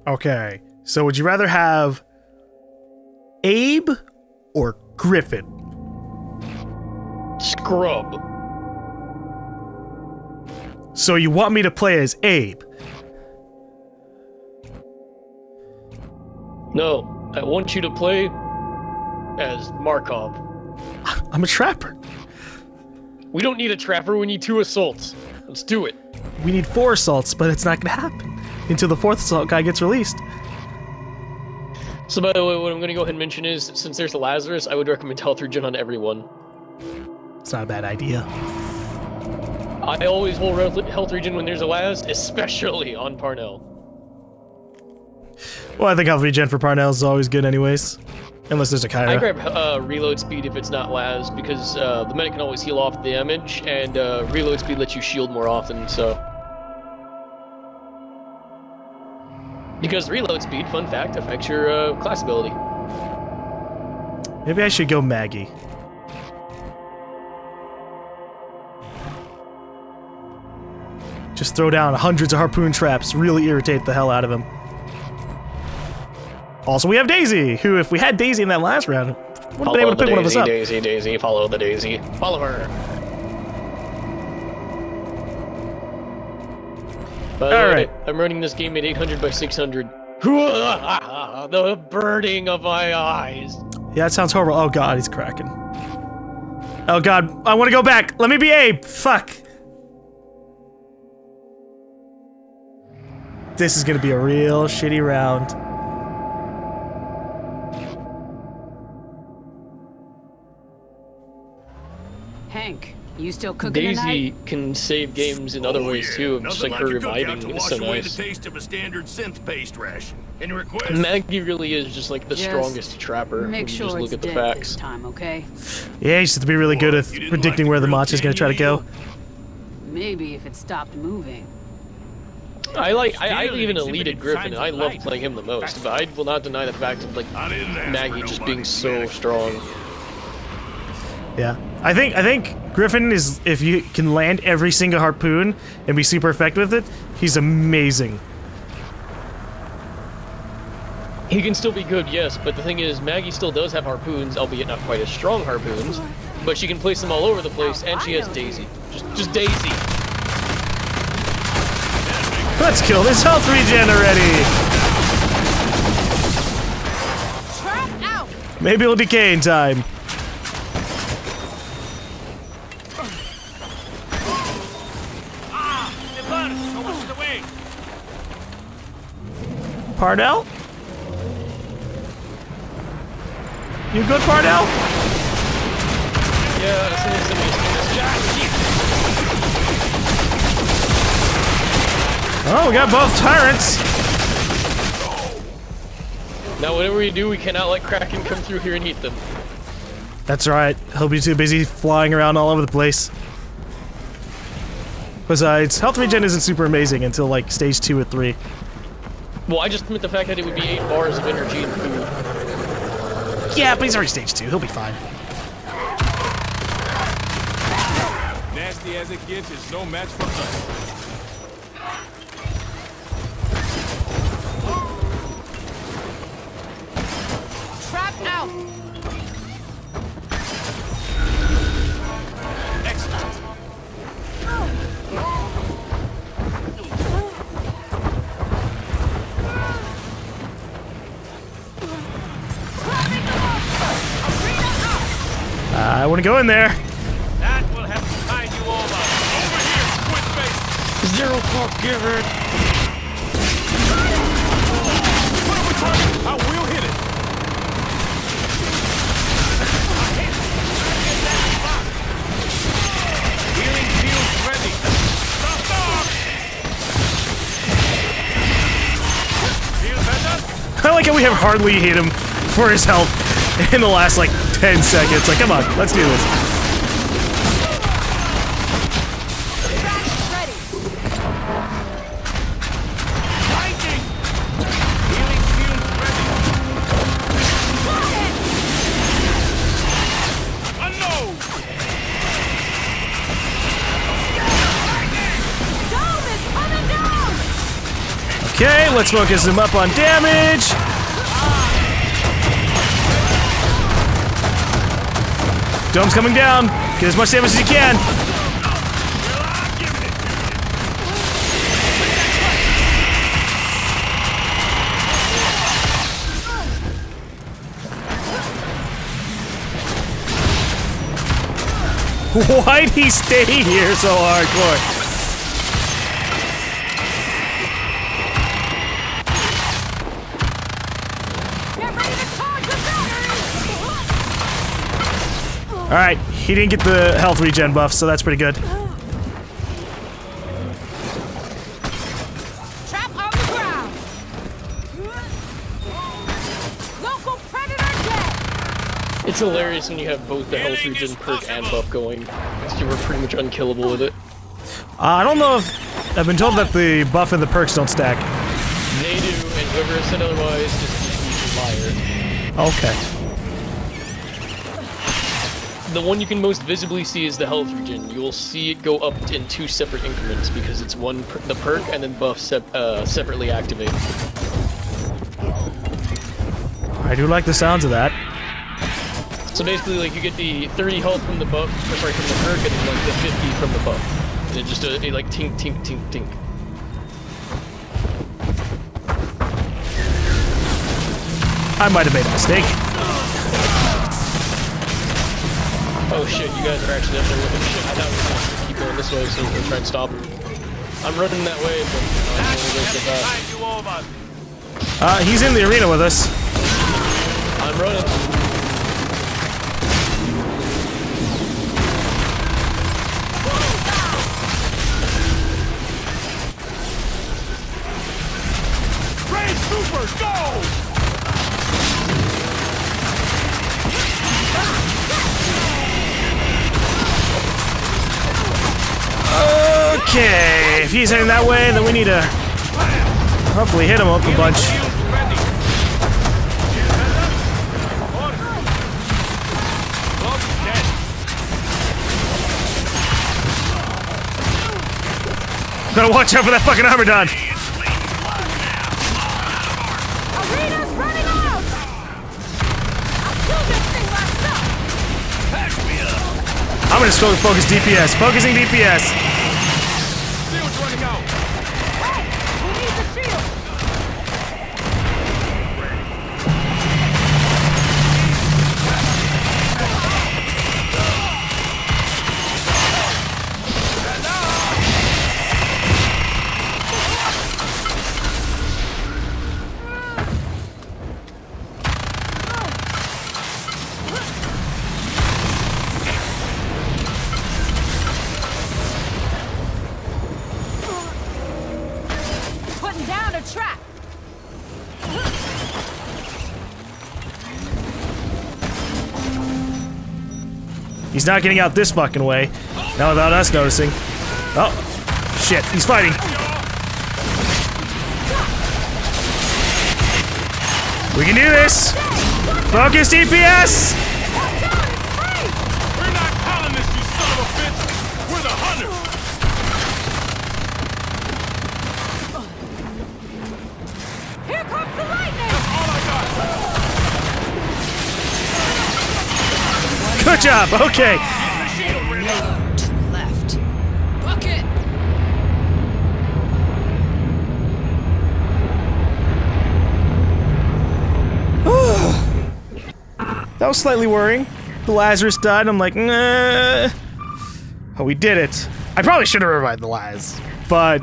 Okay, so would you rather have Abe or Griffin? Scrub. So you want me to play as Abe? No, I want you to play as Markov. I'm a trapper. We don't need a trapper, we need 2 assaults. Let's do it. We need 4 assaults, but it's not gonna happen until the 4th assault guy gets released. So by the way, what I'm going to go ahead and mention is, since there's a Lazarus, I would recommend health regen on everyone. It's not a bad idea. I always hold health regen when there's a Laz, especially on Parnell. Well, I think health regen for Parnell is always good anyways. Unless there's a Kyra. I grab reload speed if it's not Laz, because the medic can always heal off the damage, and reload speed lets you shield more often, so... Because reload speed, fun fact, affects your class ability. Maybe I should go Maggie. Just throw down hundreds of harpoon traps, really irritate the hell out of him. Also, we have Daisy, who, if we had Daisy in that last round, would have been able to pick one of us up. Daisy, follow the Daisy. Follow her. Alright. I'm running this game at 800 by 600. The burning of my eyes. Yeah, that sounds horrible. Oh god, he's cracking. Oh god, I want to go back. Let me be Abe. Fuck. This is gonna be a real shitty round. Hank, you still cooking Daisy tonight? can save games in other ways too, just like her reviving is so nice. The taste of a standard synth paste ration. Any requests? Maggie really is just like the strongest trapper. Make sure just look it's at the dead facts. this time, okay? Yeah, you just have to be really good at predicting where the monster's gonna try to go. Maybe if it stopped moving. I even eluded Griffin, and I love playing him the most, but I will not deny the fact of like Maggie just being so strong. Yeah, I think Griffin is, if you can land every single harpoon and be super effective with it, he's amazing. He can still be good, yes, but the thing is, Maggie still does have harpoons, albeit not quite as strong harpoons, but she can place them all over the place, and she has Daisy. Just Daisy. Let's kill this health regen already! Trap out! Maybe it'll decay in time. Parnell? You good, Parnell? Yeah, Oh, we got both tyrants. Now, whatever we do, we cannot let Kraken come through here and eat them. That's right. He'll be too busy flying around all over the place. Besides, health regen isn't super amazing until like stage 2 or 3. Well, I just meant the fact that it would be 8 bars of energy and food. Yeah, but he's already stage 2. He'll be fine. Nasty as it gets is no match for us. Trap out! Excellent. I want to go in there. That will have to tide you all up. Over here, squid face. Zero forgiven. What are we talking? I will hit it. Healing field ready. Stop. Feel better? I like how we have hardly hit him for his health in the last like 10 seconds. Like, come on, let's do this. Lightning. Healing field ready. Unload. GaLm is coming down! Okay, let's focus him up on damage. Dome's coming down. Get as much damage as you can. Why'd he stay here so hardcore? Get ready to charge the battery! Alright, he didn't get the health regen buff, so that's pretty good. Trap on the ground! Local predator dead! It's hilarious when you have both the health regen perk and buff going. You were pretty much unkillable with it. I don't know if... I've been told that the buff and the perks don't stack. They do, and whoever said otherwise just a liar. Okay. The one you can most visibly see is the health regen. You will see it go up in 2 separate increments because it's the perk and then buff separately activate. I do like the sounds of that. So basically, like, you get the 30 health from the buff, or sorry, from the perk, and then like the 50 from the buff. And it just it like tink, tink, tink, tink. I might have made a mistake. Oh shit, you guys are actually up there with him. Shit, I thought we were going to keep going this way so we can try and stop him. I'm running that way, but I'm only going so fast. He's in the arena with us. I'm running. Raise Super, go! Okay, if he's heading that way, then we need to hopefully hit him up a bunch. Gotta watch out for that fucking armor don. Arena's running out! I'll kill this thing myself! I'm gonna just go focus DPS. Focusing DPS. Shield's running out. Hey! Who needs a shield? Putting down a trap! He's not getting out this fucking way. Not without us noticing. Oh, shit, he's fighting. We can do this. Focus DPS. We're not colonists, you son of a bitch! We're the hunters! Here comes the lightning! All I got! Good job. Okay. The shield reload! To left. Bucket! That was slightly worrying. The Lazarus died. I'm like, nah. Oh, we did it. I probably should have revived the Laz, but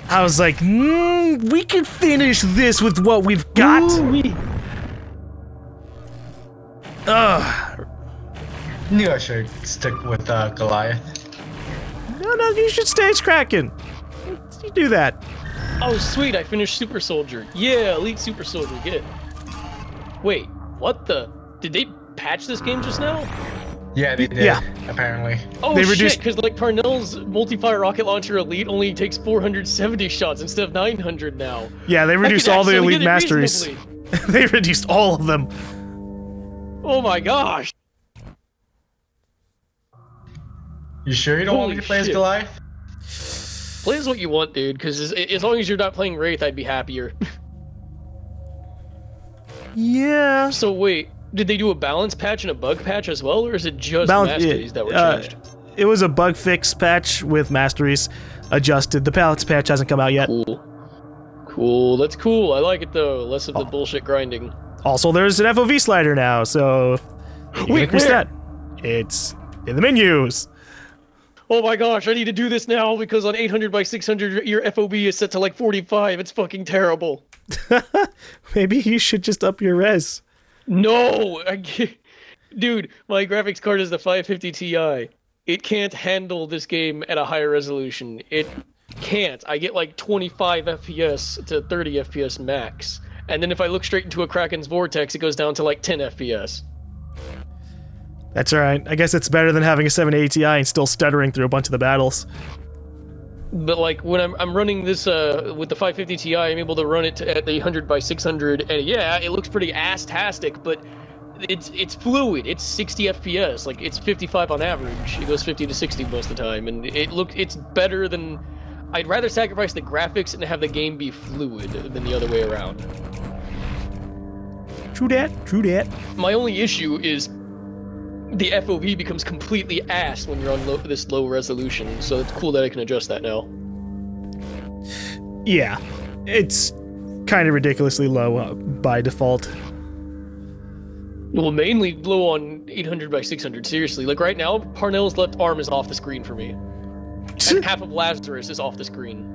I was like, we can finish this with what we've got. Ugh. Knew I should stick with Goliath. No, you should stage Kraken. You do that. Oh, sweet, I finished Super Soldier. Yeah, Elite Super Soldier, get it. Wait, what the? Did they patch this game just now? Yeah, they did, Yeah. apparently. Oh They shit, reduced- because like Parnell's multi-fire rocket launcher Elite only takes 470 shots instead of 900 now. Yeah, they I reduced could all the actually elite get it masteries. reasonably. They reduced all of them. Oh my gosh. You sure you don't want me Holy to play as shit. Goliath? Play as what you want, dude, because as long as you're not playing Wraith, I'd be happier. Yeah. So wait, did they do a balance patch and a bug patch as well, or is it just masteries that were changed? It was a bug fix patch with masteries adjusted. The balance patch hasn't come out yet. Cool. Cool, that's cool. I like it though. Less of the bullshit grinding. Also, there's an FOV slider now, so you can increase that. It's in the menus. Oh my gosh, I need to do this now because on 800 by 600 your FOB is set to like 45. It's fucking terrible. Maybe you should just up your res. No! Dude, my graphics card is the 550 Ti. It can't handle this game at a higher resolution. It can't. I get like 25 FPS to 30 FPS max. And then if I look straight into a Kraken's Vortex, it goes down to like 10 FPS. That's alright. I guess it's better than having a 780 Ti and still stuttering through a bunch of the battles. But like when I'm running this with the 550 Ti, I'm able to run it at the 100 by 600, and yeah, it looks pretty ass-tastic, but it's fluid. It's 60 FPS, like it's 55 on average. It goes 50 to 60 most of the time, and it's better than. I'd rather sacrifice the graphics and have the game be fluid than the other way around. True that. True that. My only issue is the FOV becomes completely ass when you're on this low resolution, so it's cool that I can adjust that now. Yeah, it's kind of ridiculously low by default. Well, mainly low on 800 by 600, seriously. Like right now, Parnell's left arm is off the screen for me. And half of Lazarus is off the screen.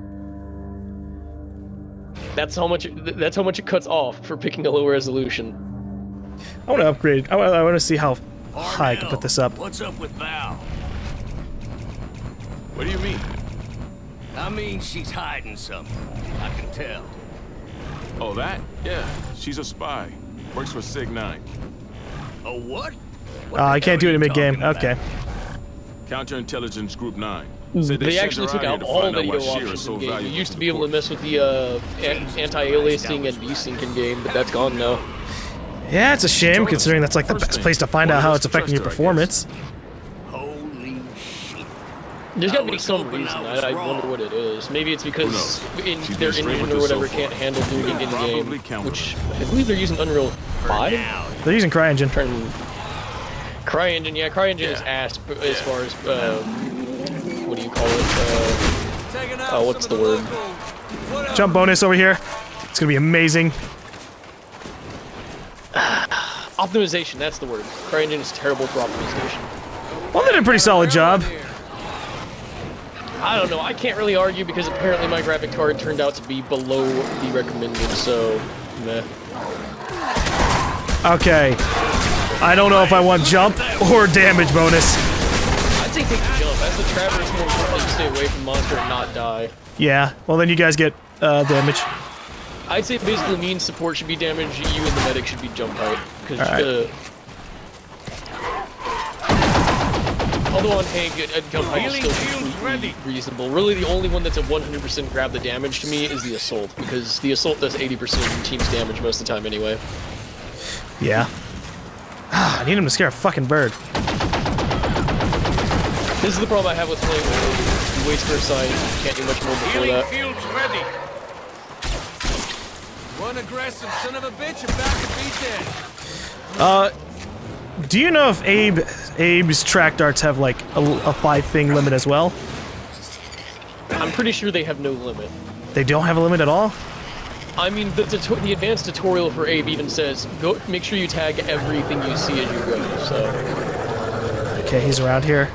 That's how much it cuts off for picking a low resolution. I want to upgrade. I want to see how high I can put this up. What's up with Val? What do you mean? I mean, she's hiding something. I can tell. Oh, that? Yeah, she's a spy. Works for Sig-9. A what? I can't do it in mid-game. Okay. Counterintelligence Group 9. They actually took out all video options in game. You used to be able to mess with the anti-aliasing and desync in game, but that's gone now. Yeah, it's a shame considering that's like the best place to find out how it's affecting your performance. Holy shit. There's gotta be some reason. I wonder what it is. Maybe it's because their engine or whatever can't handle doing it in game, which I believe they're using Unreal 5? They're using CryEngine. CryEngine, yeah, CryEngine is ass as far as, what do you call it? What's the word? Jump bonus over here. It's gonna be amazing. Optimization, that's the word. CryEngine is terrible for optimization. Well, they did a pretty solid job. I don't know, I can't really argue because apparently my graphic card turned out to be below the recommended, so meh. Okay. I don't know if I want jump or damage bonus. I'd say take the jump. As the Trapper, it's more important to stay away from monster and not die. Yeah, well then you guys get damage. I'd say basically means support should be damage, you and the medic should be jump height. Because although on Hank, jump height is still completely reasonable. Really the only one that's a 100% grab the damage to me is the Assault, because the Assault does 80% of the team's damage most of the time anyway. Yeah. I need him to scare a fucking bird. This is the problem I have with playing with you wait for a sign, you can't do much more before that. Fields ready. One aggressive son of a bitch about to be dead. Do you know if Abe's track darts have like a 5-thing limit as well? I'm pretty sure they have no limit. They don't have a limit at all? I mean, the advanced tutorial for Abe even says, go make sure you tag everything you see as you go, so... Okay, he's around here.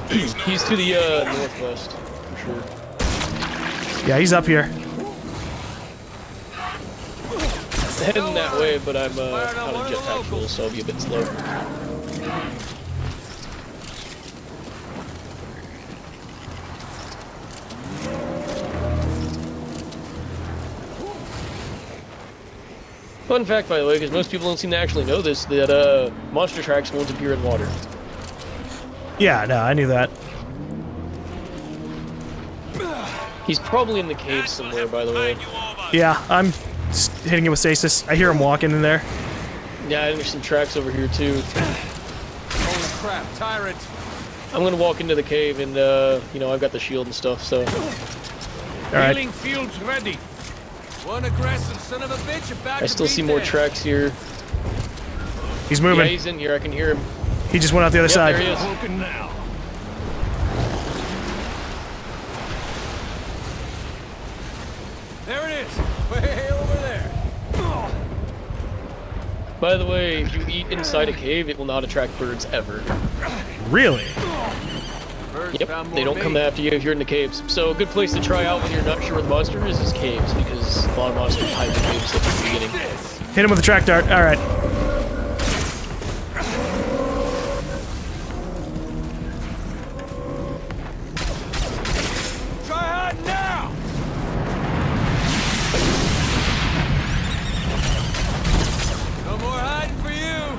He's to the northwest, for sure. Yeah, he's up here. Heading that way, but I'm on a jetpack fuel, so I'll be a bit slow. Fun fact, by the way, because most people don't seem to actually know this, that monster tracks won't appear in water. Yeah, no, I knew that. He's probably in the cave somewhere, by the way. Yeah, I'm hitting it with stasis. I hear him walking in there. Yeah, there's some tracks over here too. Holy crap, tyrant! I'm gonna walk into the cave and, you know, I've got the shield and stuff, so... right. Healing fields ready. One aggressive son of a bitch about I still see more tracks here. He's moving. Yeah, he's in here. I can hear him. He just went out the other side. There he is. Broken now. There it is. Way over there. By the way, if you eat inside a cave, it will not attract birds ever. Really? Yep, they don't come after you if you're in the caves. So a good place to try out when you're not sure where the monster is caves, because a lot of monsters hide in caves at the beginning. Hit him with a track dart. All right. Try hiding now. No more hiding for you.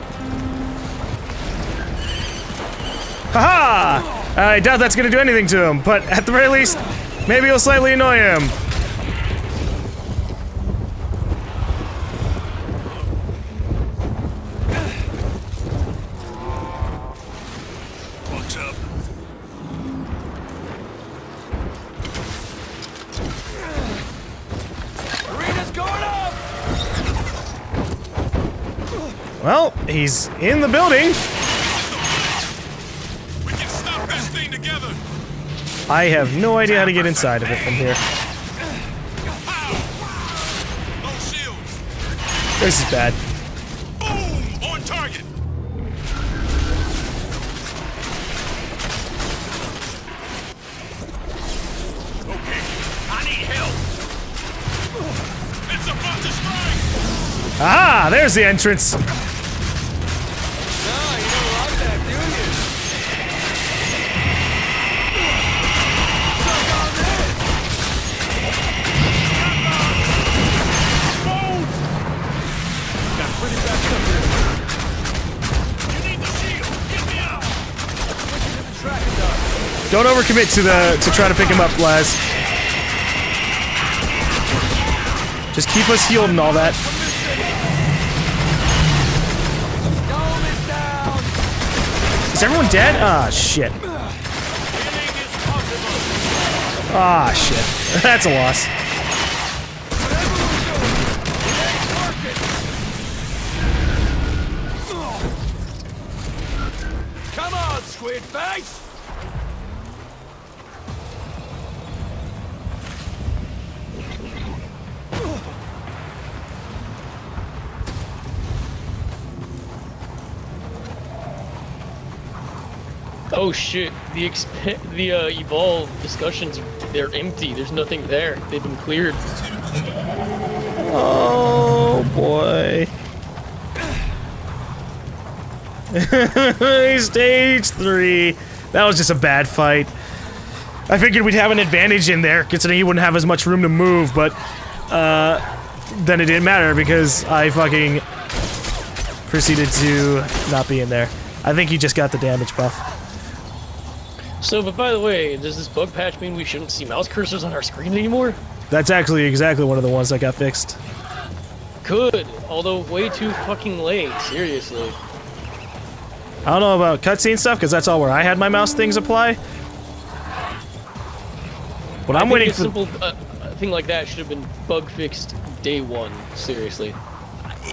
Haha! I doubt that's gonna do anything to him, but at the very least, maybe it'll slightly annoy him. What's up? Arena's going up. Well, he's in the building. We can stop this thing together. I have no idea how to get inside of it from here. No shields. This is bad. Boom! On target. Okay, I need help. It's about to strike. Ah, there's the entrance. No, you don't like that, do you? Got pretty backed up here. You need the shield. Get me out. Don't overcommit to try to pick him up, Laz. Just keep us healed and all that. GaLm is down. Is everyone dead? Ah, shit. Healing is possible. Ah, shit. That's a loss. Come on, squid face. Oh shit, the evolve discussions, they're empty. There's nothing there. They've been cleared. Oh, boy. Stage 3. That was just a bad fight. I figured we'd have an advantage in there, considering he wouldn't have as much room to move, but then it didn't matter because I fucking proceeded to not be in there. I think he just got the damage buff. So, but by the way, does this bug patch mean we shouldn't see mouse cursors on our screen anymore? That's actually exactly one of the ones that got fixed. Good, although way too fucking late, seriously. I don't know about cutscene stuff, because that's all where I had my mouse things apply. But I'm waiting a for... simple thing like that should have been bug fixed day one, seriously.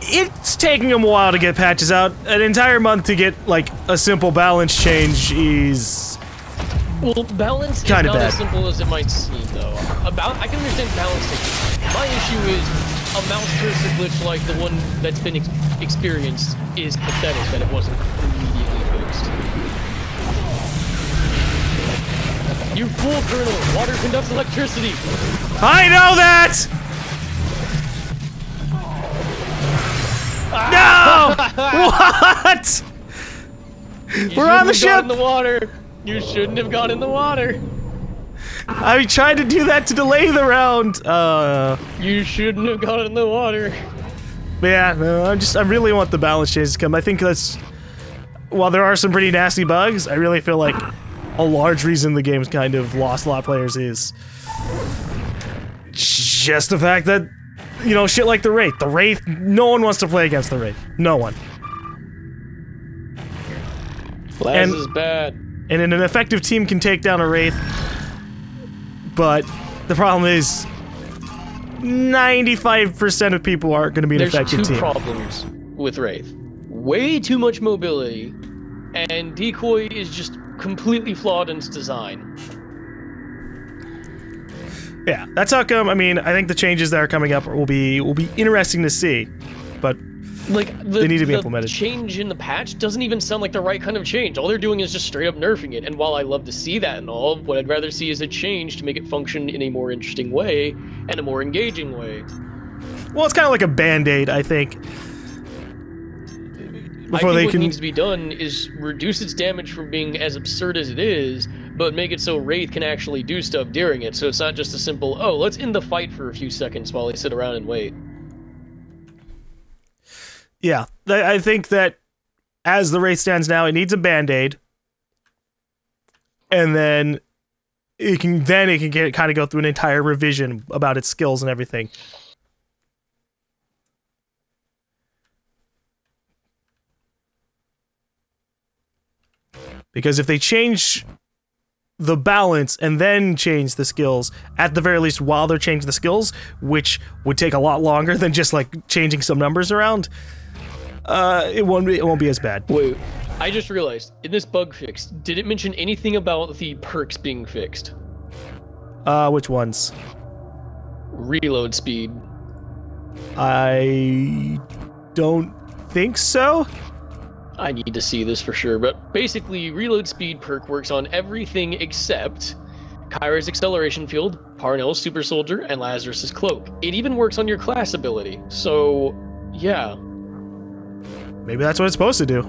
It's taking them a while to get patches out. An entire month to get, like, a simple balance change is... Well, balance is Kinda not bad. as simple as it might seem, though. I can understand balance taking. My issue is a mouse cursor glitch like the one that's been experienced is pathetic that it wasn't immediately fixed. You fool, Colonel! Water conducts electricity! I know that! No! What? We're on the ship! In the water. You shouldn't have gone in the water. I tried to do that to delay the round. You shouldn't have gone in the water. Yeah, no, I really want the balance change to come. I think that's, while there are some pretty nasty bugs, I really feel like a large reason the game's kind of lost a lot of players is just the fact that, you know, shit like the Wraith. The Wraith, no one wants to play against the Wraith. No one. Laz is bad. And an effective team can take down a Wraith, but The problem is 95% of people aren't going to be an effective There's two team. problems with Wraith. Way too much mobility, and Decoy is just completely flawed in its design. Yeah, that's how come. I mean, I think the changes that are coming up will be interesting to see, but Like, they need to be implemented. The change in the patch doesn't even sound like the right kind of change. All they're doing is just straight up nerfing it. And while I love to see that and all, what I'd rather see is a change to make it function in a more interesting way and a more engaging way. Well, it's kind of like a band-aid, I think. Before I think they what can. needs to be done is reduce its damage from being as absurd as it is, but make it so Wraith can actually do stuff during it. So it's not just a simple, oh, let's end the fight for a few seconds while they sit around and wait. Yeah, I think that as the Wraith stands now, it needs a band-aid, and then it can kind of go through an entire revision about its skills and everything. Because if they change the balance and then change the skills, at the very least while they're changing the skills, which would take a lot longer than just like changing some numbers around, it won't be as bad. Wait, I just realized, in this bug fix, did it mention anything about the perks being fixed? Which ones? Reload speed. I don't think so. I need to see this for sure, but basically, reload speed perk works on everything except Kyra's acceleration field, Parnell's super soldier, and Lazarus's cloak. It even works on your class ability, so yeah. Maybe that's what it's supposed to do.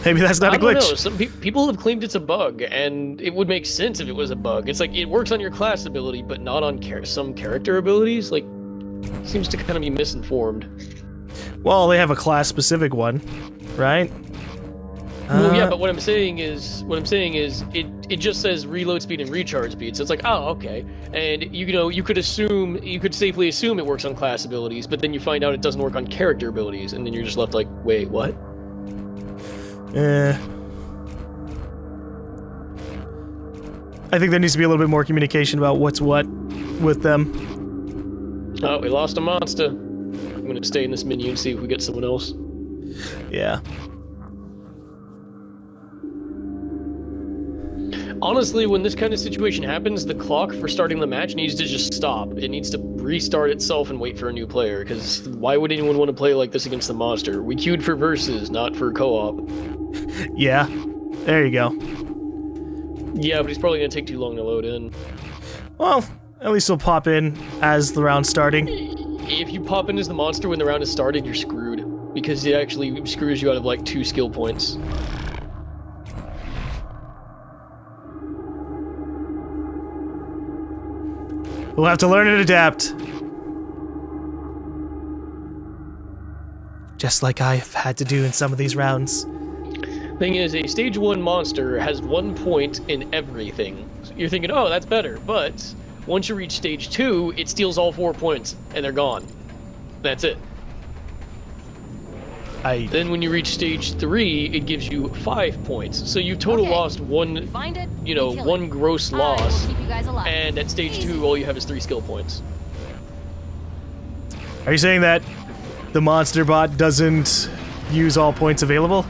Maybe that's not a glitch. I don't know. Some people have claimed it's a bug, and it would make sense if it was a bug. It's like, it works on your class ability, but not on some character abilities. Like, seems to kind of be misinformed. Well, they have a class-specific one, right? Well, yeah, but what I'm saying is, it just says reload speed and recharge speed. So it's like, oh, okay. And you could safely assume it works on class abilities, but then you find out it doesn't work on character abilities, and then you're just left like, wait, what? I think there needs to be a little bit more communication about what's what with them. Oh, we lost a monster. I'm gonna stay in this menu and see if we get someone else. Yeah. Honestly, when this kind of situation happens, the clock for starting the match needs to just stop. It needs to restart itself and wait for a new player, because why would anyone want to play like this against the monster? We queued for versus, not for co-op. Yeah. There you go. Yeah, but he's probably going to take too long to load in. Well, at least he'll pop in as the round's starting. If you pop in as the monster when the round is started, you're screwed, because it actually screws you out of like 2 skill points. We'll have to learn and adapt. Just like I've had to do in some of these rounds. Thing is, a stage 1 monster has 1 point in everything. You're thinking, oh, that's better, but once you reach stage 2, it steals all 4 points, and they're gone. That's it. Then when you reach stage 3, it gives you 5 points. So you total lost one, one gross loss. And at stage 2, all you have is 3 skill points. Are you saying that the monster bot doesn't use all points available?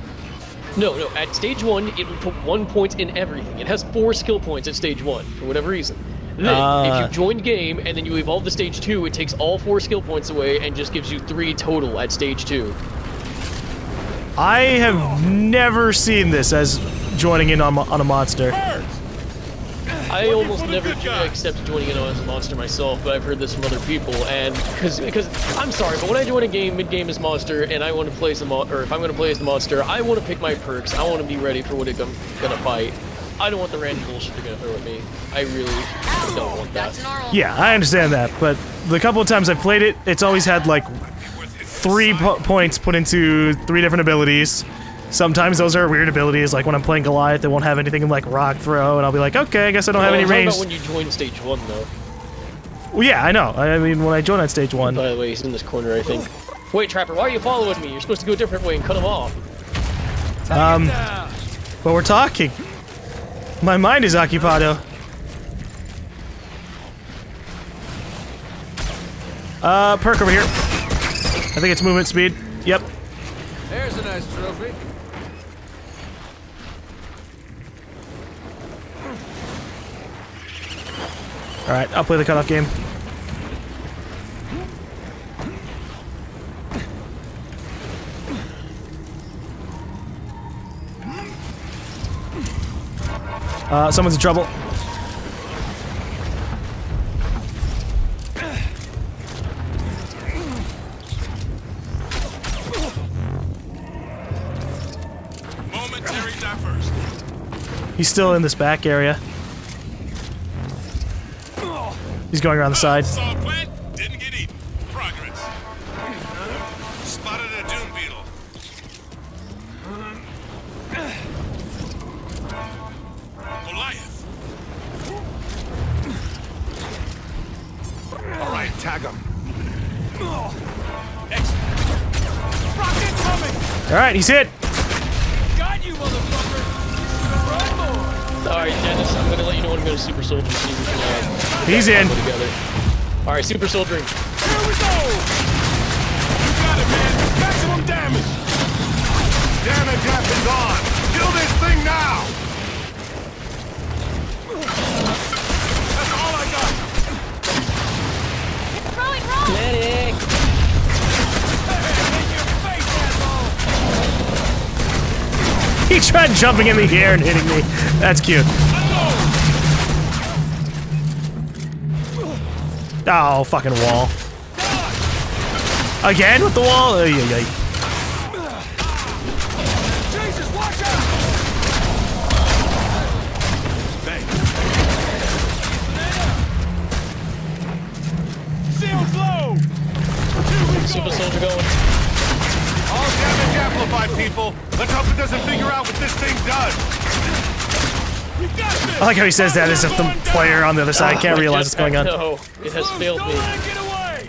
No, at stage 1, it will put 1 point in everything. It has 4 skill points at stage 1, for whatever reason. Then, if you joined game and then you evolve to stage 2, it takes all 4 skill points away and just gives you 3 total at stage 2. I have never seen this as joining in on a monster. I almost never accept joining in as a monster myself, but I've heard this from other people, and because I'm sorry, but when I join a game mid-game as monster and I want to play as or if I'm going to play as the monster, I want to pick my perks. I want to be ready for what I'm gonna fight. I don't want the random bullshit they're gonna throw at me. I really don't want that. Yeah, I understand that, but the couple of times I've played it, it's always had like 3 points put into 3 different abilities. Sometimes those are weird abilities, like when I'm playing Goliath, they won't have anything in like rock throw, and I'll be like, okay, I guess I don't have any range. What about when you join stage 1, though? Well, yeah, I know. I mean, when I join on stage 1. By the way, he's in this corner, I think. Wait, Trapper, why are you following me? You're supposed to go a different way and cut him off. But we're talking. My mind is occupado. Perk over here. I think it's movement speed. Yep. There's a nice trophy. Alright, I'll play the cutoff game. Someone's in trouble. Momentary diverse. He's still in this back area. He's going around the side. Saw plant, didn't get eaten. Progress. Spotted a dune beetle. Goliath. All right, tag him. Excellent. Rocket coming. All right, he's hit. Got you, motherfucker. Alright, Dennis, I'm gonna let you know when I'm gonna super soldier. See if we can, He's in. put together. Alright, super soldiering. Here we go. You got it, man. Maximum damage. Damage happens on. Kill this thing now. That's all I got. It's throwing rock! Medic! Hey, in your face, asshole. He tried jumping in the air and hitting me. That's cute. Oh, fucking wall. Again with the wall? Ay, ay, ay. Jesus, watch out! Shields low! Super soldier going. All damage amplified, people. Let's hope it doesn't figure out what this thing does. We got this. I like how he says that as if the player on the other side can't realize what's going on. No, it has failed Don't me. let it get away.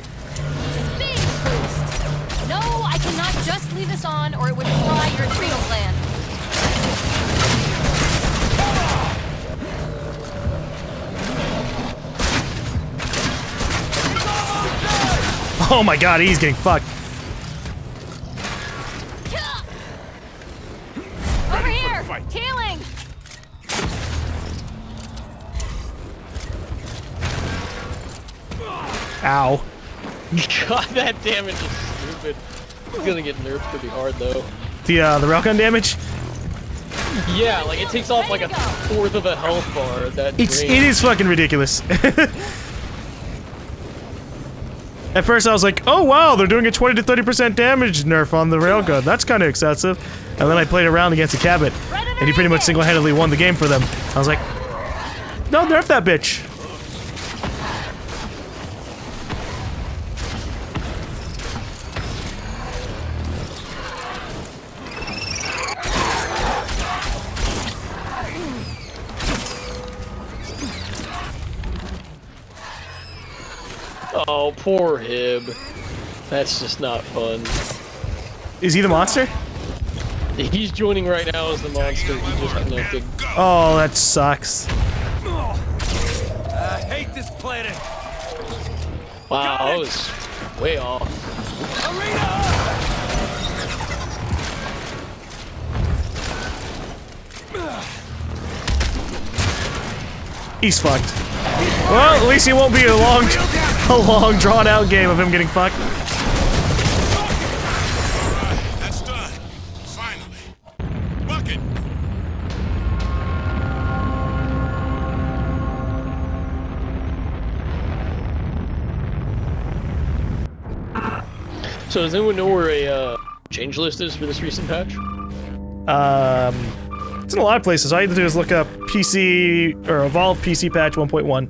Speed boost! No, I cannot just leave this on or it would fry your adrenal gland. Oh my god, he's getting fucked. Over here! Healing! Ow. God, that damage is stupid. It's gonna get nerfed pretty hard though. The railgun damage? Yeah, like it takes off like a fourth of a health bar at that It range. is fucking ridiculous. At first I was like, oh wow, they're doing a 20 to 30% damage nerf on the railgun. That's kind of excessive. And then I played around against a Cabot, and he pretty much single-handedly won the game for them. I was like, no, nerf that bitch. Oh, poor Hib. That's just not fun. Is he the monster? He's joining right now as the monster. He just connected. Oh, that sucks. I hate this planet. Wow, that was way off. He's fucked. Well, at least it won't be a long drawn-out game of him getting fucked. That's done. Finally. Bucket. So does anyone know where a change list is for this recent patch? It's in a lot of places. All you have to do is look up PC or Evolve PC patch 1.1.